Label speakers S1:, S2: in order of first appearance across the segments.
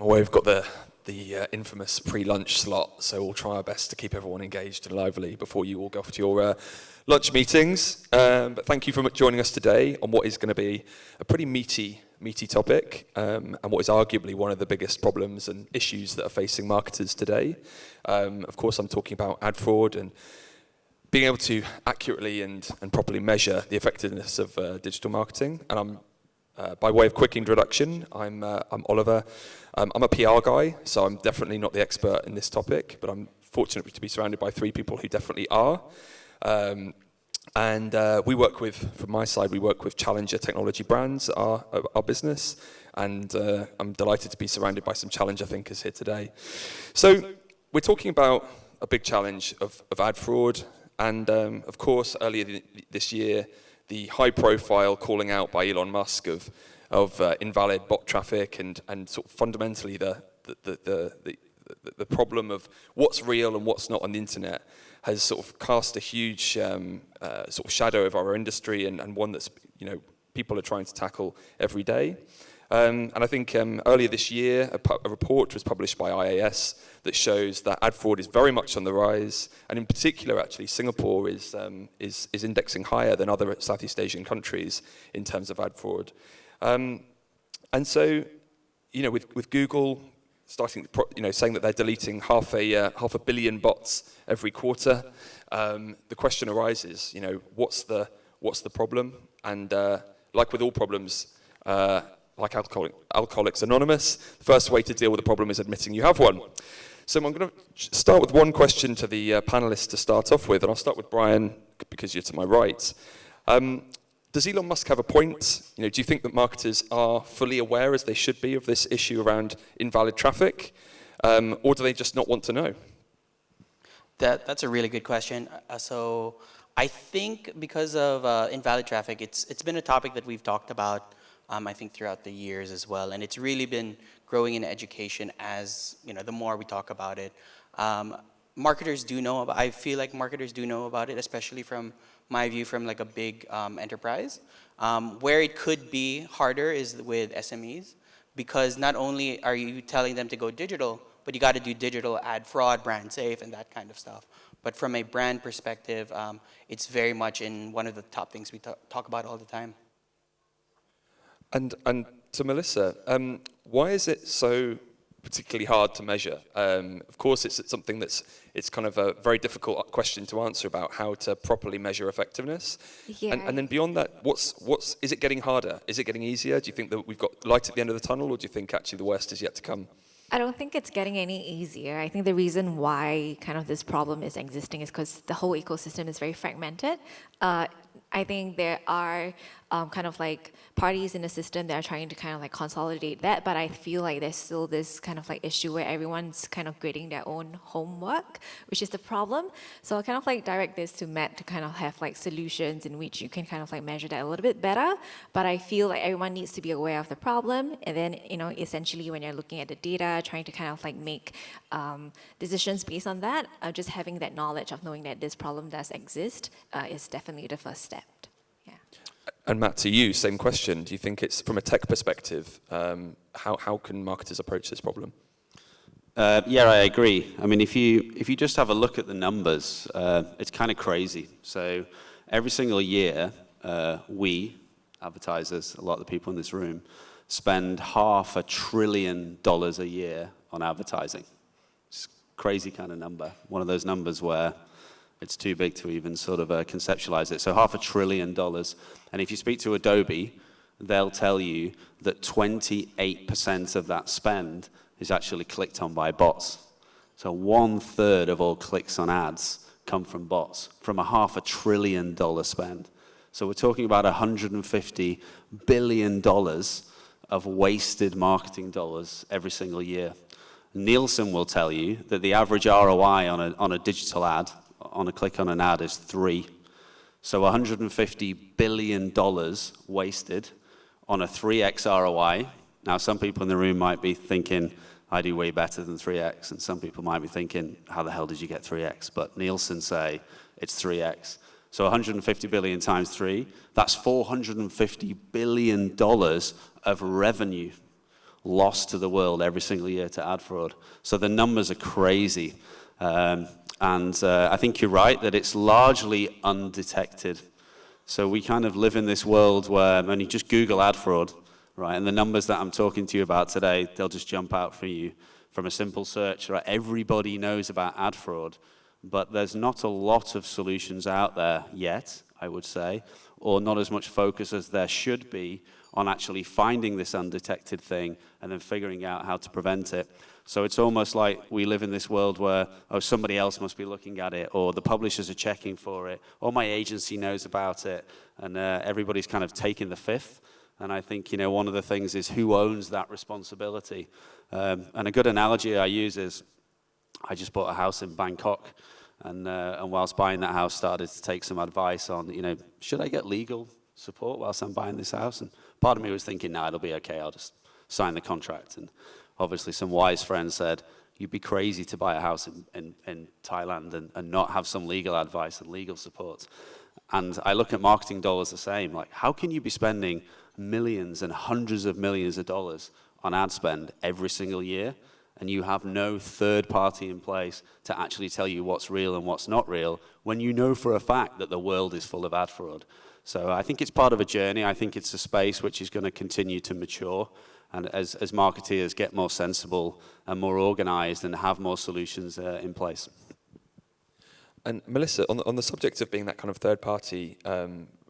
S1: Well, we've got the infamous pre-lunch slot, so we'll try our best to keep everyone engaged and lively before you all go off to your lunch meetings. But thank you for joining us today on what is going to be a pretty meaty topic, and what is arguably one of the biggest problems and issues that are facing marketers today. Of course, I'm talking about ad fraud and being able to accurately and properly measure the effectiveness of digital marketing. And I'm by way of quick introduction, I'm Oliver. I'm a PR guy, so I'm definitely not the expert in this topic, but I'm fortunate to be surrounded by three people who definitely are. And we work with, from my side, we work with challenger technology brands, our business, and I'm delighted to be surrounded by some challenger thinkers here today. So we're talking about a big challenge of ad fraud, and of course, earlier this year, the high-profile calling out by Elon Musk of invalid bot traffic and sort of fundamentally the problem of what's real and what's not on the internet has sort of cast a huge sort of shadow over our industry and one that's people are trying to tackle every day. And I think earlier this year, a report was published by IAS that shows that ad fraud is very much on the rise, and in particular, actually, Singapore is indexing higher than other Southeast Asian countries in terms of ad fraud. And so, with Google starting, saying that they're deleting half a billion bots every quarter, the question arises, what's the problem? And like with all problems. Like Alcoholics Anonymous, the first way to deal with the problem is admitting you have one. So I'm going to start with one question to the panelists to start off with, and I'll start with Brian, because you're to my right. Does Elon Musk have a point? Do you think that marketers are fully aware, as they should be, of this issue around invalid traffic, or do they just not want to know?
S2: That's a really good question. So I think because of invalid traffic, it's been a topic that we've talked about I think throughout the years as well, and it's really been growing in education as the more we talk about it. Marketers do know about. I feel like marketers do know about it, especially from my view, from like a big enterprise. Where it could be harder is with SMEs, because not only are you telling them to go digital, but you got to do digital ad fraud, brand safe, and that kind of stuff. But from a brand perspective, it's very much in one of the top things we talk about all the time.
S1: And to Melissa, why is it so particularly hard to measure? Of course, it's something it's kind of a very difficult question to answer about how to properly measure effectiveness.
S3: Yeah.
S1: And then beyond that, is it getting harder? Is it getting easier? Do you think that we've got light at the end of the tunnel, or do you think actually the worst is yet to come?
S3: I don't think it's getting any easier. I think the reason why kind of this problem is existing is because the whole ecosystem is very fragmented. I think there are kind of like parties in the system that are trying to kind of like consolidate that, but I feel like there's still this kind of like issue where everyone's kind of grading their own homework, which is the problem. So I'll kind of like direct this to Matt to kind of have like solutions in which you can kind of like measure that a little bit better. But I feel like everyone needs to be aware of the problem, and then essentially when you're looking at the data, trying to kind of like make decisions based on that, just having that knowledge of knowing that this problem does exist is definitely the first step. Yeah.
S1: And Matt, to you, same question. Do you think it's, from a tech perspective, how can marketers approach this problem?
S4: Yeah, I agree. I mean, if you just have a look at the numbers, it's kind of crazy. So every single year, we, advertisers, a lot of the people in this room, spend $500 billion a year on advertising. It's a crazy kind of number. One of those numbers where it's too big to even sort of conceptualize it. So $500 billion. And if you speak to Adobe, they'll tell you that 28% of that spend is actually clicked on by bots. So 1/3 of all clicks on ads come from bots, from a $500 billion spend. So we're talking about $150 billion of wasted marketing dollars every single year. Nielsen will tell you that the average ROI on a digital ad, on a click on an ad, is 3. So $150 billion wasted on a 3x ROI. Now, some people in the room might be thinking, I do way better than 3x, and some people might be thinking, how the hell did you get 3x? But Nielsen say it's 3x. So 150 billion times 3, that's $450 billion of revenue lost to the world every single year to ad fraud. So the numbers are crazy. I think you're right that it's largely undetected. So we kind of live in this world where when you just Google ad fraud, right, and the numbers that I'm talking to you about today, they'll just jump out for you from a simple search, right? Everybody knows about ad fraud, but there's not a lot of solutions out there yet, I would say, or not as much focus as there should be on actually finding this undetected thing and then figuring out how to prevent it. So it's almost like we live in this world where, oh, somebody else must be looking at it, or the publishers are checking for it, or my agency knows about it, and everybody's kind of taking the fifth. And I think, one of the things is who owns that responsibility. And a good analogy I use is I just bought a house in Bangkok, and whilst buying that house, started to take some advice on, should I get legal support whilst I'm buying this house? And part of me was thinking, no, it'll be okay, I'll just sign the contract. And obviously some wise friends said, you'd be crazy to buy a house in Thailand and not have some legal advice and legal support. And I look at marketing dollars the same, like how can you be spending millions and hundreds of millions of dollars on ad spend every single year, and you have no third party in place to actually tell you what's real and what's not real, when you know for a fact that the world is full of ad fraud? So I think it's part of a journey. I think it's a space which is going to continue to mature. And as marketeers get more sensible and more organized and have more solutions in place.
S1: And Melissa, on the subject of being that kind of third-party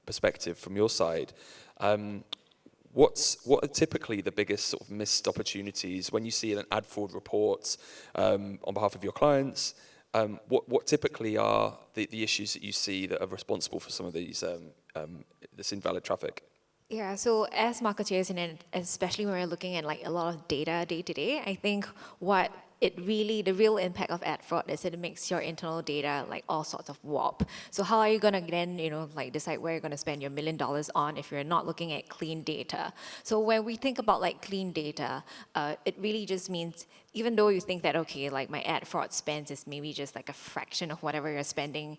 S1: perspective from your side, what are typically the biggest sort of missed opportunities when you see an ad fraud report on behalf of your clients? What typically are the issues that you see that are responsible for some of these this invalid traffic?
S3: Yeah, so as marketers, and especially when we're looking at like a lot of data day to day, I think the real impact of ad fraud is that it makes your internal data like all sorts of warp. So how are you gonna then, decide where you're gonna spend your $1 million on if you're not looking at clean data? So when we think about like clean data, it really just means, even though you think that, okay, like my ad fraud spends is maybe just like a fraction of whatever you're spending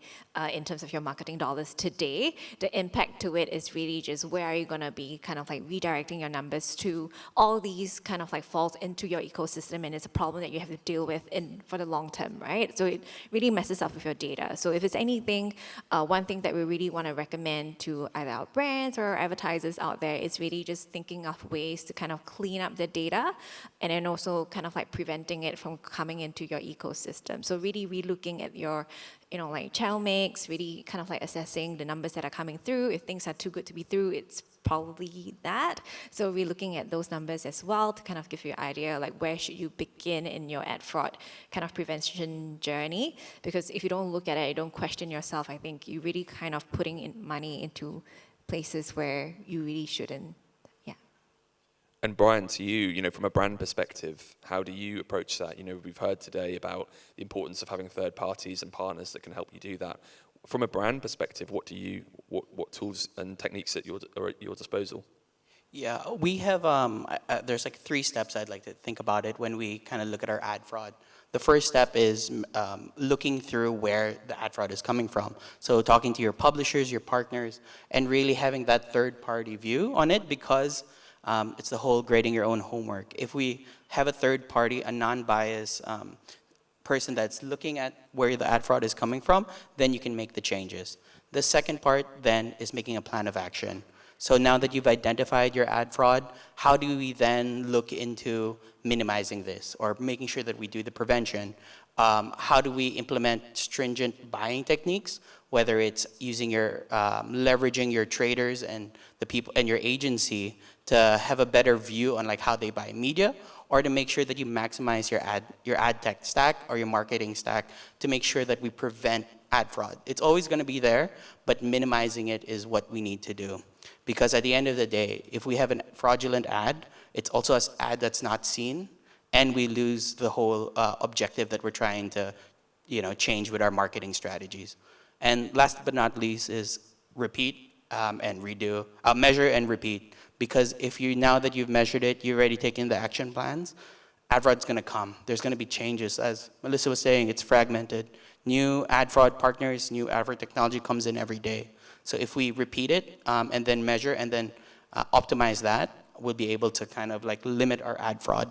S3: in terms of your marketing dollars today, the impact to it is really just where are you gonna be kind of like redirecting your numbers to. All these kind of like falls into your ecosystem, and it's a problem that you have to deal with for the long term, right? So it really messes up with your data. So if it's anything, one thing that we really wanna recommend to either our brands or our advertisers out there is really just thinking of ways to kind of clean up the data, and then also kind of like preventing it from coming into your ecosystem. So really relooking at your, like channel mix, really kind of like assessing the numbers that are coming through. If things are too good to be true, it's probably that. So we're looking at those numbers as well to kind of give you an idea, like where should you begin in your ad fraud kind of prevention journey? Because if you don't look at it, you don't question yourself, I think you're really kind of putting in money into places where you really shouldn't.
S1: And Brian, to you, from a brand perspective, how do you approach that? We've heard today about the importance of having third parties and partners that can help you do that. From a brand perspective, what tools and techniques are at your disposal?
S2: Yeah, we have, there's like 3 steps I'd like to think about it when we kind of look at our ad fraud. The first step is looking through where the ad fraud is coming from. So talking to your publishers, your partners, and really having that third-party view on it, because it's the whole grading your own homework. If we have a third party, a non-biased person that's looking at where the ad fraud is coming from, then you can make the changes. The second part then is making a plan of action. So now that you've identified your ad fraud, how do we then look into minimizing this or making sure that we do the prevention? How do we implement stringent buying techniques, whether it's using leveraging your traders and the people and your agency to have a better view on like how they buy media, or to make sure that you maximize your ad tech stack or your marketing stack to make sure that we prevent ad fraud. It's always going to be there, but minimizing it is what we need to do. Because at the end of the day, if we have a fraudulent ad, it's also an ad that's not seen, and we lose the whole objective that we're trying to change with our marketing strategies. And last but not least is repeat and redo, measure and repeat. Because now that you've measured it, you've already taken the action plans, ad fraud's gonna come. There's gonna be changes. As Melissa was saying, it's fragmented. New ad fraud partners, new ad fraud technology comes in every day. So if we repeat it and then measure and then optimize that, we'll be able to kind of like limit our ad fraud.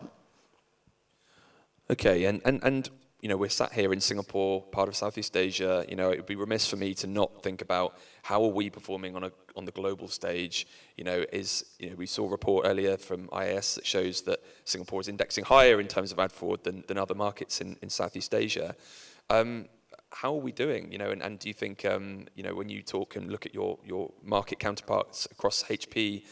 S1: Okay, and we're sat here in Singapore, part of Southeast Asia. It would be remiss for me to not think about how are we performing on the global stage. We saw a report earlier from IAS that shows that Singapore is indexing higher in terms of ad fraud than other markets in Southeast Asia. How are we doing? And do you think when you talk and look at your market counterparts across HP,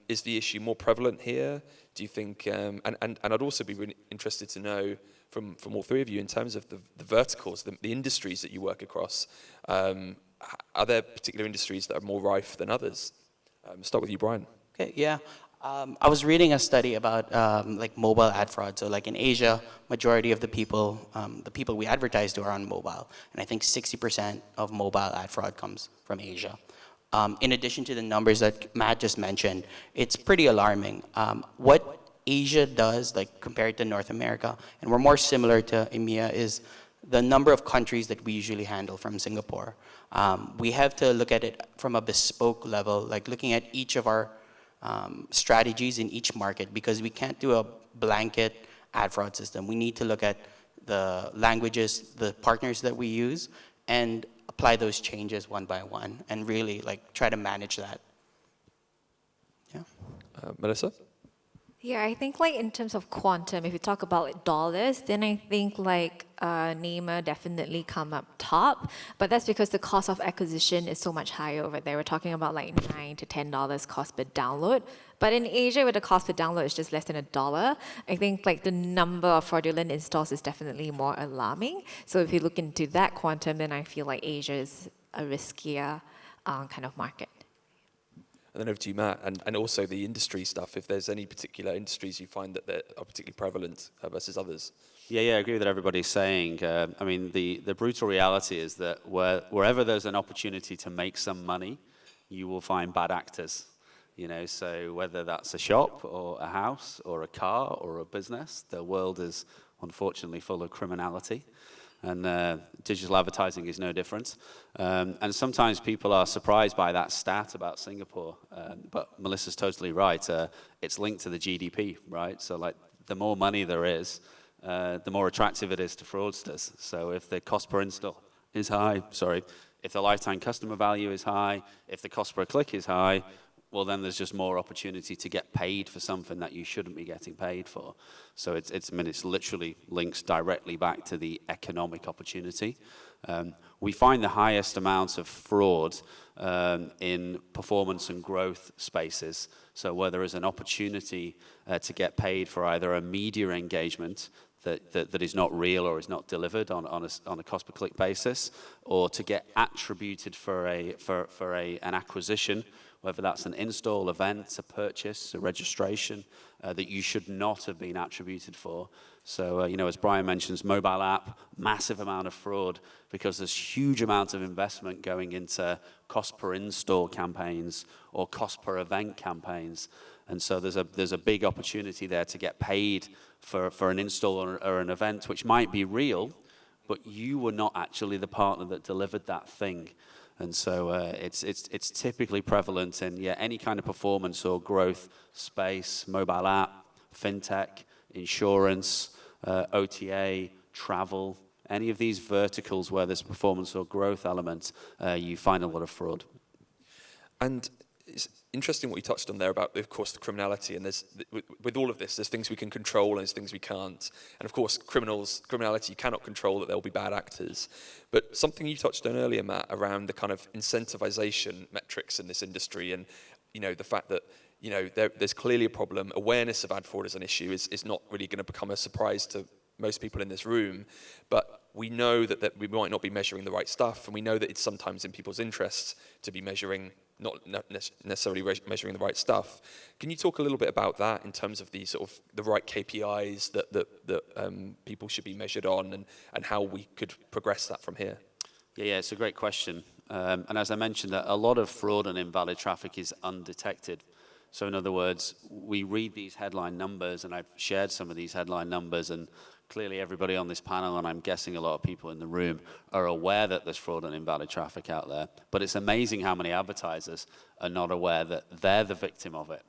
S1: is the issue more prevalent here? Do you think? And I'd also be really interested to know from all three of you in terms of the verticals, the industries that you work across. Are there particular industries that are more rife than others? Start with you, Brian.
S2: Okay, yeah. I was reading a study about like mobile ad fraud. So like in Asia, majority of the people we advertise to are on mobile. And I think 60% of mobile ad fraud comes from Asia. In addition to the numbers that Matt just mentioned, it's pretty alarming. What Asia does, like compared to North America, and we're more similar to EMEA, is the number of countries that we usually handle from Singapore. We have to look at it from a bespoke level, like looking at each of our strategies in each market, because we can't do a blanket ad fraud system. We need to look at the languages, the partners that we use, and apply those changes one by one, and really like try to manage that. Yeah.
S1: Melissa?
S3: Yeah, I think like in terms of quantum, if you talk about dollars, then I think like Neymar definitely come up top, but that's because the cost of acquisition is so much higher over there. We're talking about like $9 to $10 cost per download. But in Asia, where the cost per download is just less than $1, I think like the number of fraudulent installs is definitely more alarming. So if you look into that quantum, then I feel like Asia is a riskier kind of market.
S1: And then over to you, Matt, and also the industry stuff, if there's any particular industries you find that are particularly prevalent versus others.
S4: Yeah, I agree with what everybody's saying. I mean, the brutal reality is that wherever there's an opportunity to make some money, you will find bad actors. So whether that's a shop or a house or a car or a business, the world is unfortunately full of criminality. And digital advertising is no different. And sometimes people are surprised by that stat about Singapore. But Melissa's totally right. It's linked to the GDP, right? So like the more money there is, the more attractive it is to fraudsters. So if the cost per install is high, if the lifetime customer value is high, if the cost per click is high, well, then there's just more opportunity to get paid for something that you shouldn't be getting paid for. So it's literally links directly back to the economic opportunity. We find the highest amounts of fraud in performance and growth spaces. So where there is an opportunity to get paid for either a media engagement that is not real or is not delivered on a cost per click basis, or to get attributed for an acquisition, whether that's an install, event, a purchase, a registration, that you should not have been attributed for. So, as Brian mentions, mobile app, massive amount of fraud because there's huge amounts of investment going into cost per install campaigns or cost per event campaigns. And so there's a big opportunity there to get paid for an install or an event, which might be real, but you were not actually the partner that delivered that thing. And so it's typically prevalent in any kind of performance or growth space, mobile app, fintech, insurance, OTA, travel, any of these verticals where there's performance or growth element, you find a lot of fraud.
S1: And it's interesting what you touched on there about, of course, the criminality. And with all of this, there's things we can control and there's things we can't. And of course, criminality, you cannot control that there'll be bad actors. But something you touched on earlier, Matt, around the kind of incentivization metrics in this industry, and the fact that there's clearly a problem. Awareness of ad fraud as an issue is not really going to become a surprise to most people in this room. But we know that we might not be measuring the right stuff, and we know that it's sometimes in people's interests to be measuring, not necessarily measuring the right stuff. Can you talk a little bit about that in terms of the right KPIs that people should be measured on, and how we could progress that from here?
S4: Yeah, it's a great question. And as I mentioned, a lot of fraud and invalid traffic is undetected. So in other words, we read these headline numbers, and I've shared some of these headline numbers, and clearly everybody on this panel, and I'm guessing a lot of people in the room, are aware that there's fraud and invalid traffic out there. But it's amazing how many advertisers are not aware that they're the victim of it.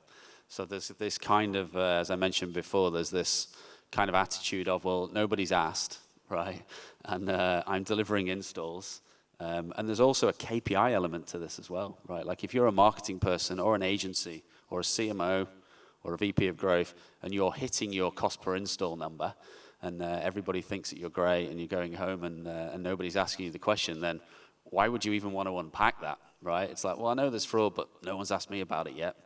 S4: So there's this kind of, as I mentioned before, there's this kind of attitude of, well, nobody's asked, right? And I'm delivering installs. And there's also a KPI element to this as well, right? Like if you're a marketing person or an agency or a CMO or a VP of growth and you're hitting your cost per install number and everybody thinks that you're great and you're going home and nobody's asking you the question, then why would you even want to unpack that, right? It's like, well, I know there's fraud, but no one's asked me about it yet.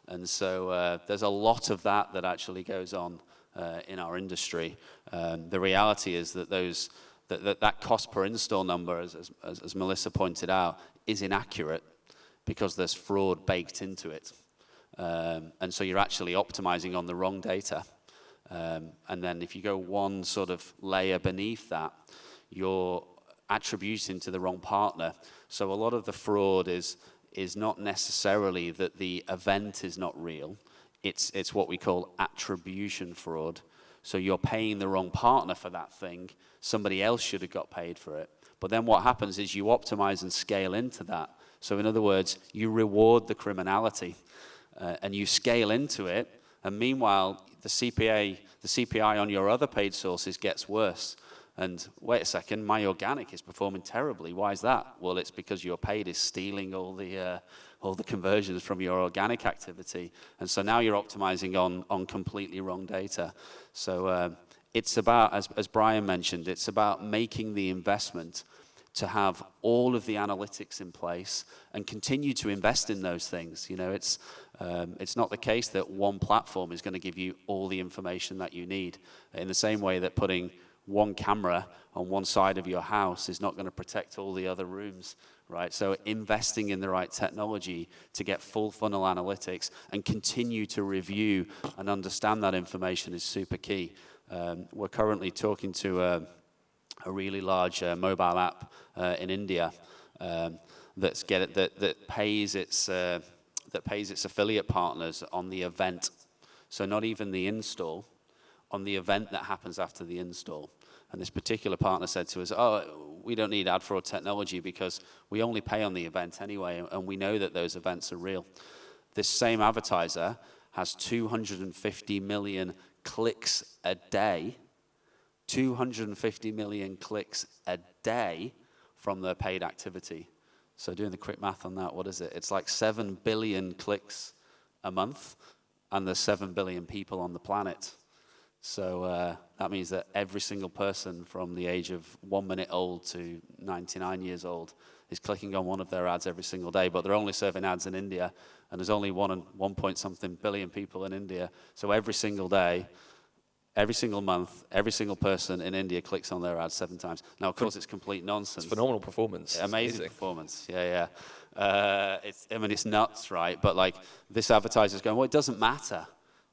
S4: And so there's a lot of that actually goes on in our industry. The reality is that that cost per install number, as Melissa pointed out, is inaccurate because there's fraud baked into it. And so you're actually optimizing on the wrong data. And then if you go one sort of layer beneath that, you're attributing to the wrong partner. So a lot of the fraud is not necessarily that the event is not real. It's what we call attribution fraud. So you're paying the wrong partner for that thing. Somebody else should have got paid for it. But then what happens is you optimize and scale into that. So in other words, you reward the criminality and you scale into it. And meanwhile, the CPI on your other paid sources gets worse. And wait a second, my organic is performing terribly. Why is that? Well, it's because your paid is stealing all the conversions from your organic activity. And so now you're optimizing on completely wrong data. So it's about, as Brian mentioned, it's about making the investment to have all of the analytics in place and continue to invest in those things. You know, it's not the case that one platform is going to give you all the information that you need. In the same way that putting one camera on one side of your house is not going to protect all the other rooms, right? So investing in the right technology to get full funnel analytics and continue to review and understand that information is super key. We're currently talking to a really large mobile app in India that pays its affiliate partners on the event. So not even the install, on the event that happens after the install. And this particular partner said to us, oh, we don't need ad fraud technology because we only pay on the event anyway, and we know that those events are real. This same advertiser has 250 million clicks a day, 250 million clicks a day from their paid activity. So doing the quick math on that, what is it? It's like 7 billion clicks a month, and there's 7 billion people on the planet. So that means that every single person from the age of 1 minute old to 99 years old is clicking on one of their ads every single day, but they're only serving ads in India, and there's only 1 point something billion people in India. So every single day, every single month, every single person in India clicks on their ads 7 times. Now, of course, it's complete nonsense.
S1: It's phenomenal performance.
S4: Amazing performance, yeah. It's nuts, right? But like this advertiser's going, well, it doesn't matter,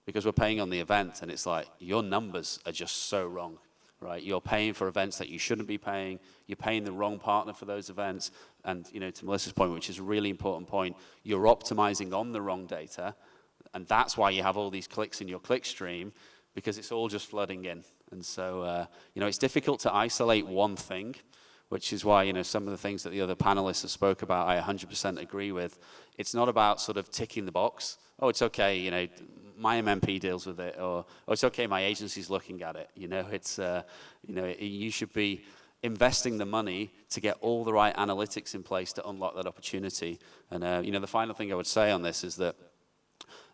S4: because we're paying on the event, and it's like, your numbers are just so wrong, right? You're paying for events that you shouldn't be paying. You're paying the wrong partner for those events. And, you know, to Melissa's point, which is a really important point, you're optimizing on the wrong data, and that's why you have all these clicks in your click stream, because it's all just flooding in. And so, you know, it's difficult to isolate one thing, which is why, you know, some of the things that the other panelists have spoke about, I 100% agree with. It's not about sort of ticking the box. Oh, it's okay, you know, my MMP deals with it, or oh, it's okay, my agency's looking at it. You know, it's, you know, you should be investing the money to get all the right analytics in place to unlock that opportunity. And, you know, the final thing I would say on this is that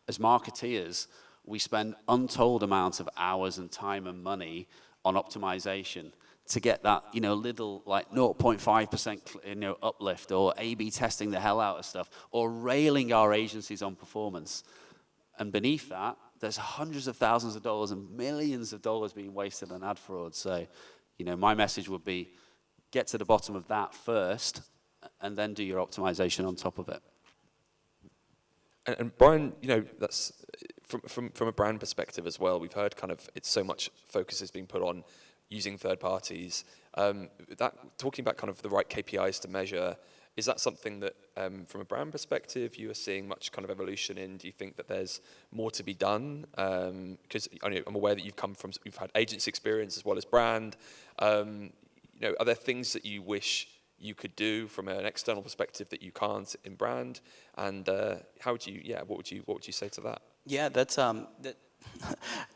S4: as marketeers, we spend untold amounts of hours and time and money on optimization to get that, you know, little like 0.5%, you know, uplift, or A/B testing the hell out of stuff, or railing our agencies on performance. And beneath that, there's hundreds of thousands of dollars and millions of dollars being wasted on ad fraud. So, you know, my message would be, get to the bottom of that first, and then do your optimization on top of it.
S1: And Brian, you know, that's from a brand perspective as well. We've heard kind of it's so much focus is being put on using third parties. Talking about kind of the right KPIs to measure, is that something that, from a brand perspective, you are seeing much kind of evolution in? Do you think that there's more to be done? Because I'm aware that you've had agency experience as well as brand. You know, are there things that you wish you could do from an external perspective that you can't in brand? And what would you say to that?
S2: Yeah, that's that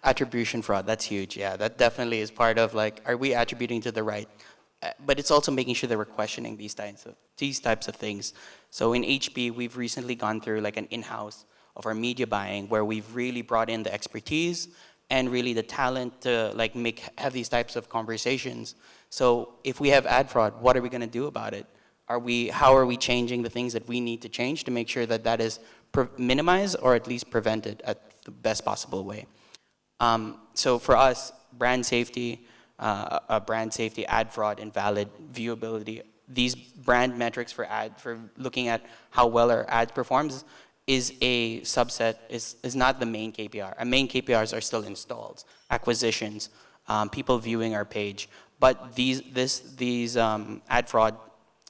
S2: attribution fraud. That's huge. Yeah, that definitely is part of like, are we attributing to the right? But it's also making sure that we're questioning these types of things. So in HB, we've recently gone through like an in-house of our media buying, where we've really brought in the expertise and really the talent to like have these types of conversations. So if we have ad fraud, what are we going to do about it? How are we changing the things that we need to change to make sure that that is minimized or at least prevented at the best possible way? So for us, brand safety, ad fraud, invalid, viewability, these brand metrics for looking at how well our ad performs is a subset, is not the main KPI. Our main KPIs are still installs, acquisitions, people viewing our page. But these ad fraud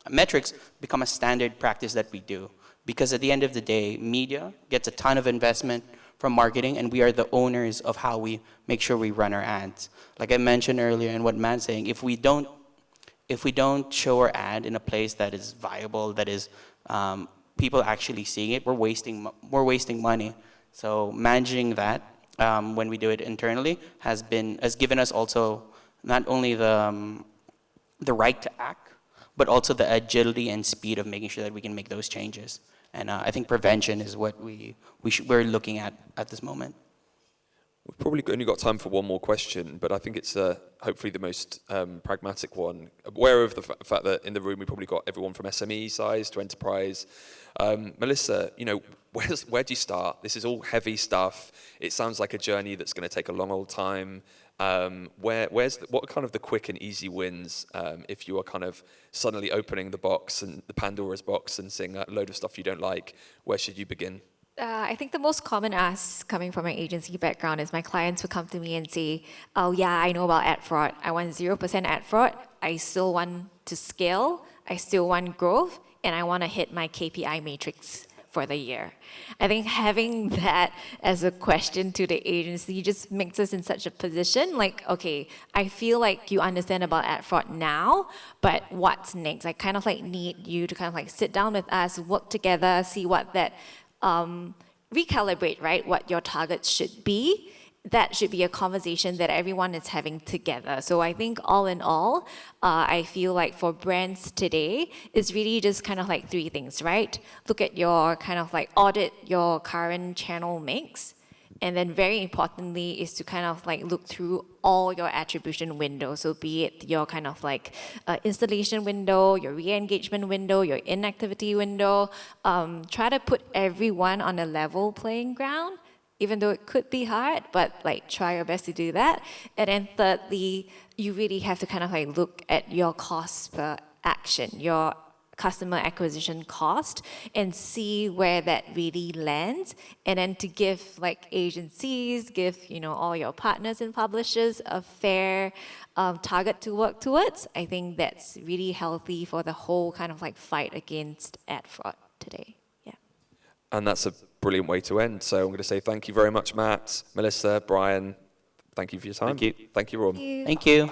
S2: metrics become a standard practice that we do. Because at the end of the day, media gets a ton of investment from marketing, and we are the owners of how we make sure we run our ads. Like I mentioned earlier, and what Matt's saying, if we don't show our ad in a place that is viable, that is people actually seeing it, we're wasting money. So managing that when we do it internally has given us also not only the right to act, but also the agility and speed of making sure that we can make those changes. And I think prevention is what we're looking at this moment.
S1: We've probably only got time for one more question, but I think it's hopefully the most pragmatic one. Aware of the fact that in the room we probably got everyone from SME size to enterprise. Melissa, where do you start? This is all heavy stuff. It sounds like a journey that's going to take a long old time. What are kind of the quick and easy wins if you are kind of suddenly opening the box and the Pandora's box and seeing a load of stuff you don't like? Where should you begin?
S3: I think the most common ask coming from my agency background is my clients will come to me and say, oh yeah, I know about ad fraud. I want 0% ad fraud. I still want to scale. I still want growth. And I want to hit my KPI matrix for the year. I think having that as a question to the agency just makes us in such a position like, okay, I feel like you understand about ad fraud now, but what's next? I kind of like need you to kind of like sit down with us, work together, see what that recalibrate, right, what your targets should be. That should be a conversation that everyone is having together. So I think all in all, I feel like for brands today, it's really just kind of like three things, right? Look at your kind of like audit your current channel mix. And then very importantly is to kind of like look through all your attribution windows. So be it your kind of like installation window, your re-engagement window, your inactivity window. Try to put everyone on a level playing ground, even though it could be hard, but like try your best to do that. And then thirdly, you really have to kind of like look at your cost per action, your customer acquisition cost, and see where that really lands. And then to give like agencies, give all your partners and publishers a fair target to work towards. I think that's really healthy for the whole kind of like fight against ad fraud today. Yeah.
S1: And that's a brilliant way to end. So I'm going to say thank you very much, Matt, Melissa, Brian. Thank you for your time.
S4: Thank you.
S1: Thank you, Ron.
S2: Thank you.